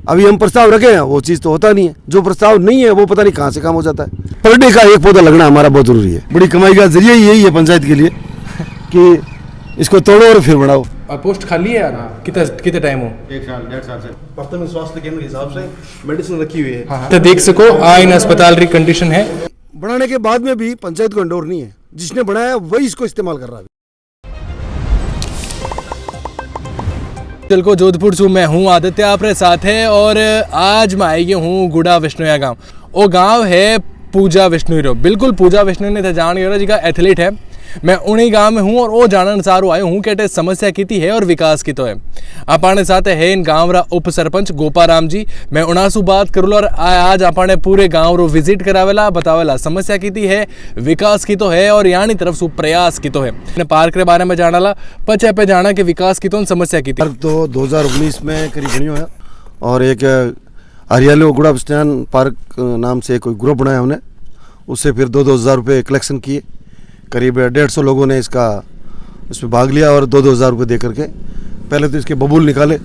अभी हम प्रस्ताव रखे हैं, वो चीज़ तो होता नहीं है। जो प्रस्ताव नहीं है वो पता नहीं कहाँ से काम हो जाता है। पर डे का एक पौधा लगना हमारा बहुत जरूरी है। बड़ी कमाई का जरिया ही यही है पंचायत के लिए कि इसको तोड़ो और फिर बढ़ाओ। पोस्ट खाली है यार, कितने टाइम हो? 1 साल 1.5 साल से प्राथमिक स्वास्थ्य केंद्र के हिसाब से मेडिसिन रखी हुई है। तो देख सको आइन अस्पताल री कंडीशन है। बनाने के बाद में भी पंचायत को इंडोर नहीं है, जिसने बनाया वही इसको इस्तेमाल कर रहा है। चल को जोधपुर से मैं हूँ आदित्य आपरे साथ है और आज मैं आई हूँ गुड़ा विष्णुया गांव। वो गांव है पूजा विष्णु, बिल्कुल पूजा विष्णु ने जान जी का एथलीट है। मैं उन्हीं गांव में हूँ और वो जानन सारू आयो हूँ कि समस्या की है और विकास की तो है। अपने साथ है इन गांव रा उप सरपंच गोपाराम जी। मैं उनासू बात करूँ और आज अपने पूरे गांव रो विजिट करावेला, बतावेला समस्या की है, विकास की तो है और यानी तरफ सु प्रयास की तो है। पार्क के बारे में जानाला पचे पे जाना कि विकास की तो समस्या की पार्क तो 2019 में करीब बनी है और एक हरियाली गुड़ा विष्णु पार्क नाम से कोई ग्रुप बनाया हमने, उससे फिर 2-2 हज़ार रुपये कलेक्शन किए। करीब 150 लोगों ने इसमें भाग लिया और 2-2 हज़ार रुपये दे करके पहले तो इसके बबूल निकाले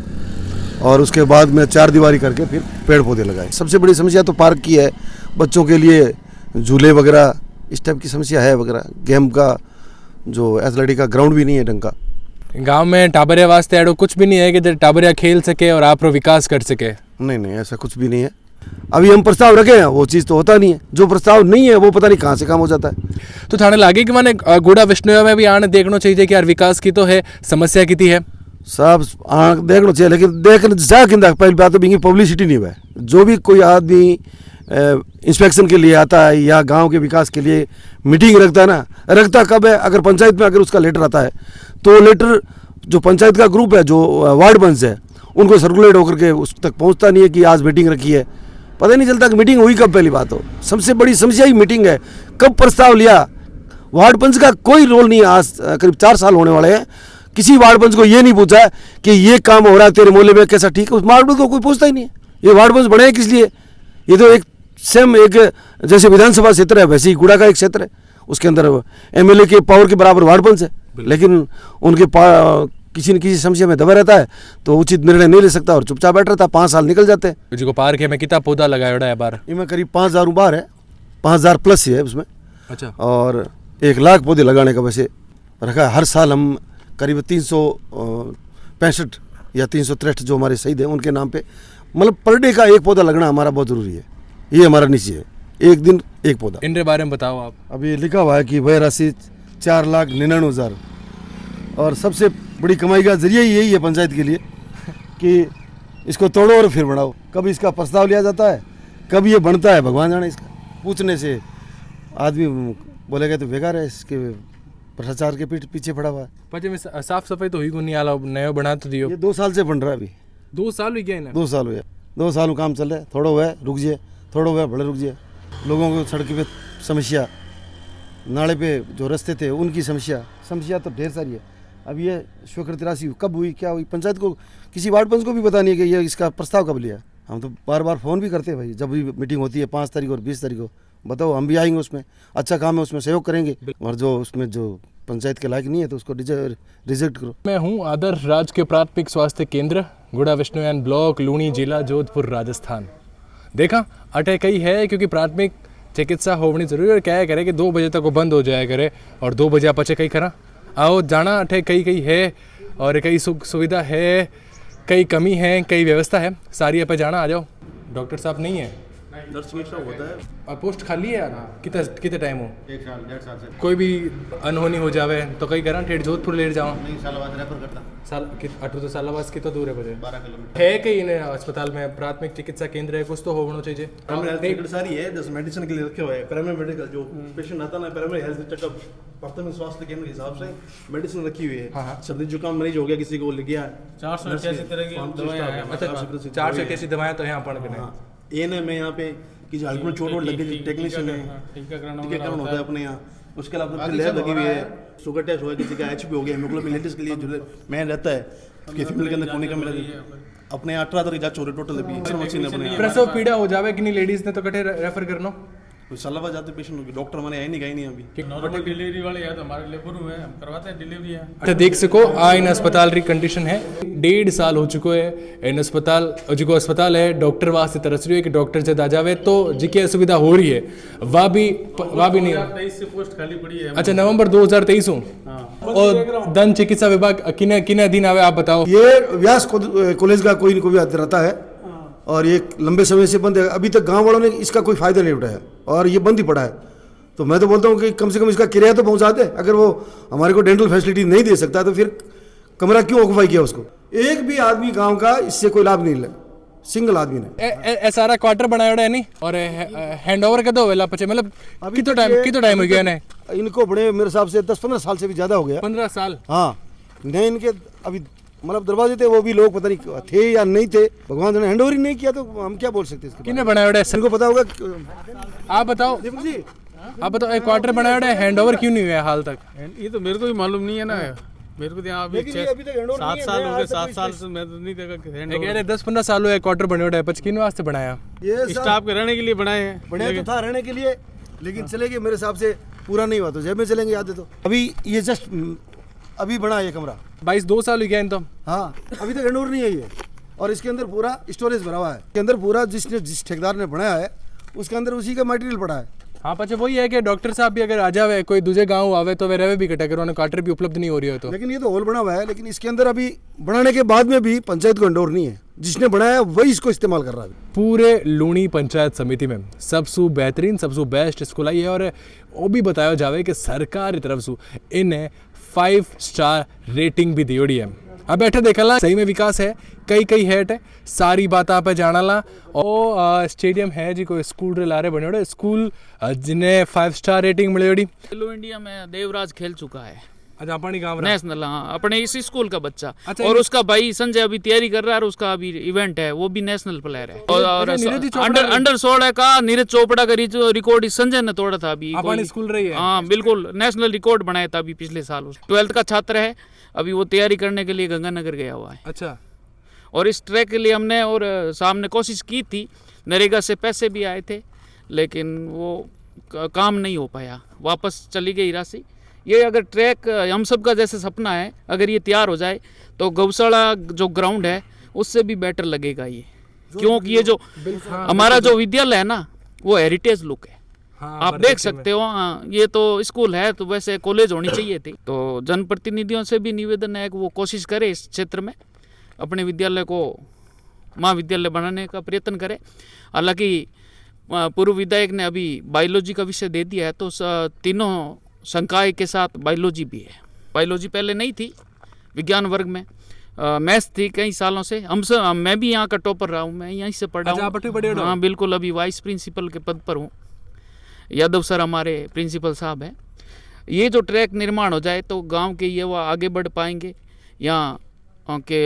और उसके बाद में 4 दीवारी करके फिर पेड़ पौधे लगाए। सबसे बड़ी समस्या तो पार्क की है, बच्चों के लिए झूले वगैरह इस टाइप की समस्या है वगैरह। गेम का जो एथलेटिक का ग्राउंड भी नहीं है ढंग का। गांव में टाबरिया वास्ते एडो कुछ भी नहीं है कि टाबरिया खेल सके और आप विकास कर सके? नहीं, ऐसा कुछ भी नहीं है। अभी हम प्रस्ताव रखे हैं, वो चीज़ तो होता नहीं है। जो प्रस्ताव नहीं है वो पता नहीं कहाँ से काम हो जाता है। तो थाने लागे कि मैंने गुड़ा विष्णु में भी आने देखना चाहिए कि यार विकास की तो है, समस्या की है सब देखना चाहिए, लेकिन देखने जा किंदा पहली बात तो भी पब्लिसिटी नहीं हुआ है। जो भी कोई आदमी इंस्पेक्शन के लिए आता है या गांव के विकास के लिए मीटिंग रखता है ना, रखता कब है? अगर पंचायत में अगर उसका लेटर आता है तो लेटर जो पंचायत का ग्रुप है, जो वार्ड बंस है, उनको सर्कुलेट होकर के उस तक पहुंचता नहीं है कि आज मीटिंग रखी है। पता नहीं चलता कि मीटिंग हुई कब। पहली बात हो सबसे बड़ी समस्या ही मीटिंग है। कब प्रस्ताव लिया? वार्ड पंच का कोई रोल नहीं है। आज करीब 4 साल होने वाले हैं, किसी वार्ड पंच को ये नहीं पूछा कि ये काम हो रहा है तेरे मोहल्ले में कैसा ठीक है। उस वार्ड पंच को कोई पूछता ही नहीं है। ये वार्ड पंच बने किस लिए? ये तो एक सेम एक जैसे विधानसभा क्षेत्र है वैसे ही गुड़ा का एक क्षेत्र है, उसके अंदर एमएलए के पावर के बराबर वार्ड पंच है, लेकिन उनके किसी न किसी समस्या में दबा रहता है तो उचित निर्णय नहीं ले सकता और चुपचाप बैठ रहता है। 5 साल निकल जाते हैं। जी को पार्क है में कितना पौधा लगाया है बार? इनमें करीब 5,000 बार है, 5,000 प्लस है उसमें। अच्छा। और 1 लाख पौधे लगाने का वैसे रखा है। हर साल हम करीब 365 या 363 जो हमारे शहीद हैं उनके नाम पे, मतलब पर डे का एक पौधा लगना हमारा बहुत ज़रूरी है। ये हमारा निश्चय है, एक दिन एक पौधा। इनके बारे में बताओ आप। अभी लिखा हुआ है कि वह राशि 4,99,000 और सबसे बड़ी कमाई का जरिया ही यही है पंचायत के लिए कि इसको तोड़ो और फिर बढ़ाओ। कब इसका प्रस्ताव लिया जाता है, कब ये बनता है, भगवान जाने। इसका पूछने से आदमी बोलेगा तो बेकार है, इसके भ्रष्टाचार के पीछे पड़ा हुआ है। पचे में साफ सफाई तो हुई को नहीं आला, नया बना तो दियो। ये 2 साल से बन रहा है। अभी 2 साल हुई गए ना? 2 साल हुए, 2 साल में काम चल रहा है। थोड़ा हुआ है रुक जाए, थोड़ा हुआ है बड़े रुक जाए। लोगों को सड़क पे समस्या, नाले पे जो रास्ते थे उनकी समस्या तो ढेर सारी है। अब ये स्वीकृति राशि कब हुई, क्या हुई, पंचायत को किसी वार्ड पंच को भी पता नहीं है कि ये इसका प्रस्ताव कब लिया। हम तो बार बार फ़ोन भी करते हैं भाई, जब भी मीटिंग होती है 5 तारीख और 20 तारीख को, बताओ हम भी आएंगे, उसमें अच्छा काम है, उसमें सहयोग करेंगे। और जो उसमें जो पंचायत के लायक नहीं है तो उसको रिजेक्ट करो। मैं हूँ आदर्श राजकीय प्राथमिक स्वास्थ्य केंद्र गुड़ा विष्णुयान ब्लॉक, लूणी जिला, जोधपुर, राजस्थान। देखा अटै कई है क्योंकि प्राथमिक चिकित्सा होनी जरूरी है। और क्या करे कि 2 बजे तक वो बंद हो जाया करे और 2 बजे पचे कई करा आओ जाना। अठे कई है और कई सुविधा है, कई कमी है, कई व्यवस्था है, सारी पे जाना। आ जाओ। डॉक्टर साहब नहीं है, दर्द चिकित्सा होता है और पोस्ट खाली है यार। कितने टाइम हो? 1 साल 1.5 साल से कोई भी अनहोनी हो जावे तो कई करा ठेठ जोधपुर ले जाओ। नहीं, साल बाद रेफर करता। साल 18 साल बाद कितना दूर है बजे? 12 किलोमीटर है कहीं इन्हें अस्पताल में प्राथमिक चिकित्सा केंद्र है, कुछ तो होना चाहिए। प्राइमरी हेल्थ सारी है, जैसे मेडिसिन के लिए रखे हुए हैं। प्राइमरी मेडिकल जो पेशेंट आता है ना, प्राइमरी हेल्थ चेकअप प्राथमिक स्वास्थ्य केंद्र के हिसाब से मेडिसिन रखी हुई है। सर्दी जुकाम मरीज हो गया, किसी को लग गया 488 तरह की दवाएं हैं। अच्छा, 488 दवाएं तो यहाँ पढ़ के एएनएम है यहाँ पे कि जो हल्के में चोट वोट लगी, टेक्नीशियन है, टीकाकरण होता है अपने यहाँ। उसके अलावा लैब लगी हुई है, शुगर टेस्ट हो गया, किसी का एचपी हो गया, हेमोग्लोबिन लेटेस्ट के लिए जो मैन रहता है कि फीमेल के अंदर कोने का मिला अपने 18 तरह की जांच हो रही टोटल। अभी मशीन अपने प्रसव पीड़ा हो जावे कि नहीं लेडीज ने तो कटे रेफर करना कोई सलाह जाते पेशेंट, डॉक्टर हमारे आए नहीं गए नहीं अभी। नॉर्मल डिलीवरी वाले या तो हमारे लेबर हुए हम करवाते हैं डिलीवरी है। अच्छा देख सको आ इन अस्पताल री कंडीशन है, 1.5 साल हो चुको है इन अस्पताल जो अस्पताल है डॉक्टर वास्ते तरस रही है कि डॉक्टर जब आ जावे तो जिकी असुविधा हो रही है वह भी नहीं है। 23 से पोस्ट खाली पड़ी है। अच्छा नवंबर 2023 हूँ और दंत चिकित्सा विभाग किन किन अधीन आवे आप बताओ। ये व्यास कॉलेज का कोई न कोई रहता है और ये लंबे समय से बंद है। अभी तक गांव वालों ने इसका कोई फायदा नहीं उठाया और ये बंद ही पड़ा है। तो मैं तो बोलता हूँ कि कम से कम इसका किराया तो पहुंचा दे। अगर वो हमारे को डेंटल फैसिलिटी नहीं दे सकता तो फिर कमरा क्यों ऑक्यूपाई किया उसको। एक भी आदमी गांव का इससे कोई लाभ नहीं ले, सिंगल आदमी ने सारा क्वार्टर बनाया है नहीं और हैंड ओवर कदों वेला पचे मतलब कितना टाइम हो गया ने इनको बड़े मेरे हिसाब से 10-15 साल से भी ज्यादा हो गया। 15 साल हाँ नहीं इनके अभी मतलब दरवाजे थे वो भी लोग पता नहीं थे या नहीं थे, भगवान ने हैंड ओवर ही नहीं किया तो हम क्या बोल सकते हैं। किने बनाया है इनको पता होगा। आप बताओ दीपक जी आप बताओ एक क्वार्टर बनाया है हैंड ओवर क्यों नहीं हुआ हाल तक। ये तो मेरे को भी मालूम नहीं है ना, मेरे को तो यहाँ अभी 7 साल हो गए, 7 साल से मैं तो नहीं देखा कि हैंड ओवर। 10-15 साल हुए क्वार्टर बने हुए है, किन वास्ते बनाया। ये स्टाफ के रहने के लिए बनाए हैं। बढ़िया तो था रहने के लिए, लेकिन चले गए मेरे हिसाब से पूरा नहीं हुआ तो जेब में चलेंगे याद है। तो अभी ये जस्ट अभी बना ये कमरा 22 साल हो गया इन तो। हाँ अभी तक हैंड ओवर नहीं है ये और इसके अंदर पूरा स्टोरेज भरा हुआ है। इसके अंदर पूरा जिस ठेकेदार ने बनाया है उसके अंदर उसी का मटेरियल पड़ा है। हाँ पचे वही है कि डॉक्टर साहब भी अगर आ जावे कोई दूसरे गांव आवे तो वे रहे भी कटे करो क्वार्टर भी उपलब्ध नहीं हो रही हो तो। लेकिन ये तो हॉल बना हुआ है, लेकिन इसके अंदर अभी बनाने के बाद में भी पंचायत को हैंड ओवर नहीं है। जिसने बनाया वही इसको इस्तेमाल कर रहा है। पूरे लूणी पंचायत समिति में सबसे बेहतरीन सबसे बेस्ट स्कूल आई है और वो भी बताया जावे कि सरकार की तरफ से इन्हें 5 स्टार रेटिंग भी दी है। अब बैठे देखला सही में विकास है, कई हेट है, सारी बात आप जाना ला। और स्टेडियम है जी कोई स्कूल रे लारे बने होड़े स्कूल जिन्हें 5 स्टार रेटिंग मिले होड़ी। खेलो इंडिया में देवराज खेल चुका है। अच्छा अपनी गांव नेशनल, हाँ अपने इसी स्कूल का बच्चा। अच्छा, और उसका भाई संजय अभी तैयारी कर रहा है और उसका अभी इवेंट है, वो भी नेशनल प्लेयर है। और अंडर 16 का नीरज चोपड़ा का रिकॉर्ड संजय ने तोड़ा था अभी। अपनी स्कूल रही है। हाँ बिल्कुल नेशनल रिकॉर्ड बनाया था अभी पिछले साल। 12th का छात्र है, अभी वो तैयारी करने के लिए गंगानगर गया हुआ है। अच्छा और इस ट्रैक के लिए हमने और सामने कोशिश की थी, नरेगा से पैसे भी आए थे लेकिन वो काम नहीं हो पाया, वापस चली गई राशि। ये अगर ट्रैक हम सब का जैसे सपना है, अगर ये तैयार हो जाए तो गौशाला जो ग्राउंड है उससे भी बेटर लगेगा ये, क्योंकि ये जो हमारा जो विद्यालय है ना वो हेरिटेज लुक है। आप देख सकते हो। हाँ ये तो स्कूल है तो वैसे कॉलेज होनी चाहिए थी। तो जनप्रतिनिधियों से भी निवेदन है कि वो कोशिश करे इस क्षेत्र में अपने विद्यालय को महाविद्यालय बनाने का प्रयत्न करे। हालांकि पूर्व विधायक ने अभी बायोलॉजी का विषय दे दिया है तो तीनों संकाय के साथ बायोलॉजी भी है। बायोलॉजी पहले नहीं थी विज्ञान वर्ग में, मैथ्स थी कई सालों से। मैं भी यहाँ का टॉपर रहा हूँ, मैं यहीं से पढ़ा हूँ। हाँ बिल्कुल, अभी वाइस प्रिंसिपल के पद पर हूँ। यादव सर हमारे प्रिंसिपल साहब हैं। ये जो ट्रैक निर्माण हो जाए तो गांव के युवा आगे बढ़ पाएंगे। यहाँ के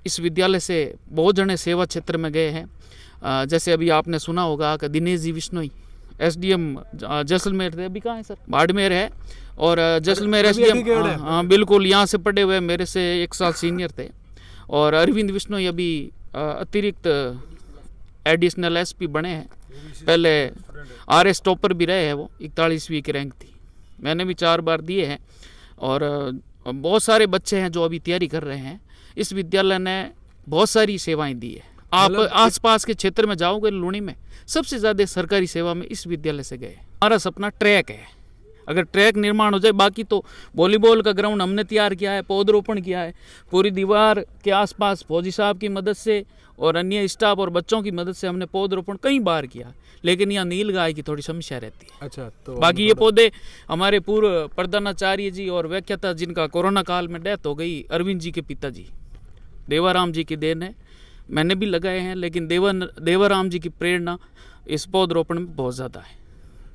इस विद्यालय से बहुत जने सेवा क्षेत्र में गए हैं। जैसे अभी आपने सुना होगा कि दिनेश जी बिश्नोई SDM जैसलमेर थे, अभी कहाँ है सर, बाड़मेर है। और जैसलमेर SDM हाँ बिल्कुल यहाँ से पढ़े हुए, मेरे से 1 साल सीनियर थे। और अरविंद बिश्नोई अभी अतिरिक्त एडिशनल SP बने हैं। पहले RS टॉपर भी रहे हैं, वो 41वीं की रैंक थी, मैंने भी 4 बार दिए हैं। और बहुत सारे बच्चे हैं जो अभी तैयारी कर रहे हैं। इस विद्यालय ने बहुत सारी सेवाएं दी है। आप आसपास के क्षेत्र में जाओगे लूणी में सबसे ज़्यादा सरकारी सेवा में इस विद्यालय से गए। हमारा सपना ट्रैक है, अगर ट्रैक निर्माण हो जाए, बाकी तो वॉलीबॉल का ग्राउंड हमने तैयार किया है, पौधरोपण किया है, पूरी दीवार के आसपास फौजी साहब की मदद से और अन्य स्टाफ और बच्चों की मदद से हमने पौधरोपण कई बार किया। लेकिन यहाँ नील गाय की थोड़ी समस्या रहती है। अच्छा तो बाकी ये पौधे हमारे पूर्व प्रधानाचार्य जी और व्याख्याता जिनका कोरोना काल में डेथ हो गई, अरविंद जी के पिताजी देवाराम जी की देन है, मैंने भी लगाए हैं। लेकिन देवाराम जी की प्रेरणा इस पौधरोपण में बहुत ज़्यादा है,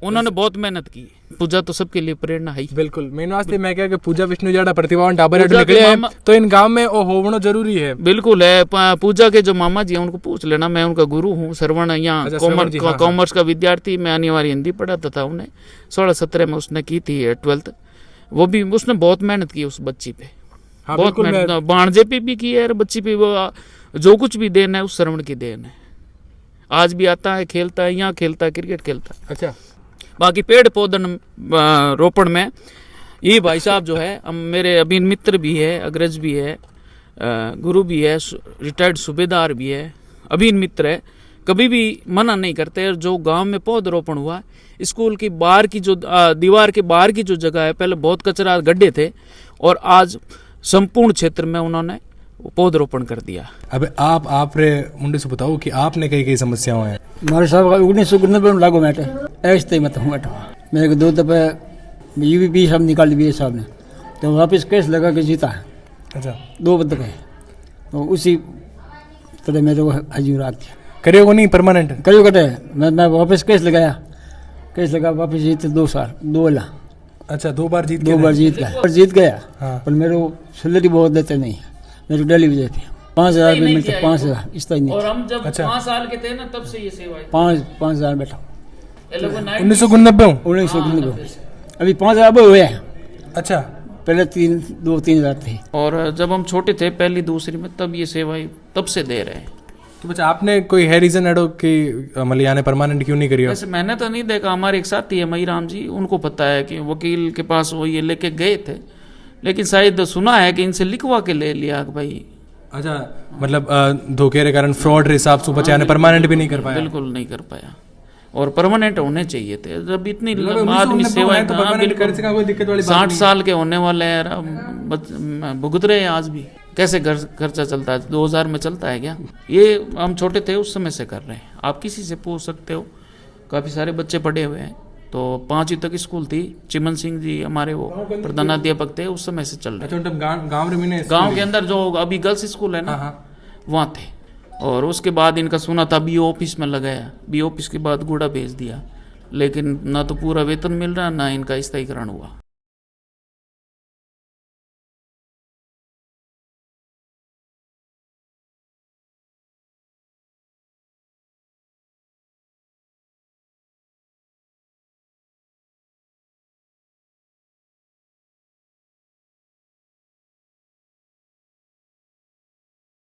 उन्होंने बहुत मेहनत की। पूजा तो सबके लिए प्रेरणा है। बिल्कुल, मेन वास्ते मैं क्या कि पूजा विष्णु जाड़ा प्रतिभावान टाबर निकले हैं तो इन गांव में वो होना जरूरी है। बिल्कुल है। पूजा के जो मामा जी हैं उनको पूछ लेना, मैं उनका गुरु हूँ। श्रवण यहाँ कॉमर्स का विद्यार्थी, मैं अनिवार्य हिंदी पढ़ाता था उन्हें। 16-17 में उसने की थी 12th, वो भी उसने बहुत मेहनत की उस बच्ची पे। बहुत मेहनत भाणजे पे भी की है, बच्ची पे वो जो कुछ भी देन है उस श्रवण की देन है। आज भी आता है, खेलता है, यहाँ खेलता है, क्रिकेट खेलता है। अच्छा बाकी पेड़ पौधन रोपण में ये भाई साहब जो है मेरे अभी मित्र भी है, अग्रज भी है, गुरु भी है, रिटायर्ड सूबेदार भी है, अभी मित्र है, कभी भी मना नहीं करते। और जो गांव में पौधरोपण हुआ, स्कूल की बाहर की जो दीवार के बाहर की जो जगह है, पहले बहुत कचरा गड्ढे थे और आज संपूर्ण क्षेत्र में उन्होंने पौधरोपण कर दिया। अब आप रे मुंडे से बताओ कि आपने कई कई समस्याएं हैं। मारे साहब 1990 में लागू मैटे ऐसे मत हूँ मेरे को 2 दफे यूपी सब निकाल दिए साहब ने, तो वापस केस लगा के जीता है। अच्छा, 2 दफे, तो उसी तरह मेरे को हजूर आ गया। करियो को नहीं परमानेंट करियो कटे मैं वापस केस लगाया, केस लगा वापस जीते 2 साल 2 लाख। अच्छा, 2 बार जीत 2 बार जीत गया हाँ। पर मेरे को सैलरी बहुत देते नहीं, मेरे को डेली वजह थे 5,000 भी मिलते, 5,000 इस तरह नहीं। और हम जब अच्छा। 5 साल के थे ना तब से ये सेवा है। 5,000 बैठा 1999 अभी 5,000 अब हुए हैं, अच्छा, पहले 2-3,000 थे। और जब हम छोटे थे पहली दूसरी में तब ये सेवाएं तब से दे रहे हैं। तो बच्चा आपने कोई है रीजन एडो कि मलिया ने परमानेंट क्यों नहीं करी? वैसे मैंने तो नहीं देखा, हमारे एक साथी है मई राम जी, उनको पता है कि वकील के पास वो ये लेके गए थे, लेकिन शायद सुना है कि इनसे लिखवा के ले लिया कि भाई। अच्छा, मतलब धोखे के कारण फ्रॉड हिसाब से बच्चा ने परमानेंट भी नहीं कर पाया। बिल्कुल नहीं कर पाया, और परमानेंट होने चाहिए थे। जब इतनी मतलब आदमी सेवाएं, तो हाँ, परमानेंट कर सका, कोई दिक्कत वाली बात 60 नहीं। साल के होने वाले हैं, भुगत रहे हैं आज भी। कैसे खर्चा चलता है? 2000 में चलता है क्या? ये हम छोटे थे उस समय से कर रहे हैं। आप किसी से पूछ सकते हो, काफ़ी सारे बच्चे पढ़े हुए हैं। तो 5वीं तक स्कूल थी, चिमन सिंह जी हमारे वो प्रधानाध्यापक थे, उस समय से चल रहे। अच्छा, गाँव के अंदर जो अभी गर्ल्स स्कूल है ना, वहाँ थे। और उसके बाद इनका सुना था बीओ ऑफिस में लगाया, बीओ ऑफिस के बाद गुड़ा भेज दिया, लेकिन ना तो पूरा वेतन मिल रहा, ना इनका स्थायीकरण हुआ।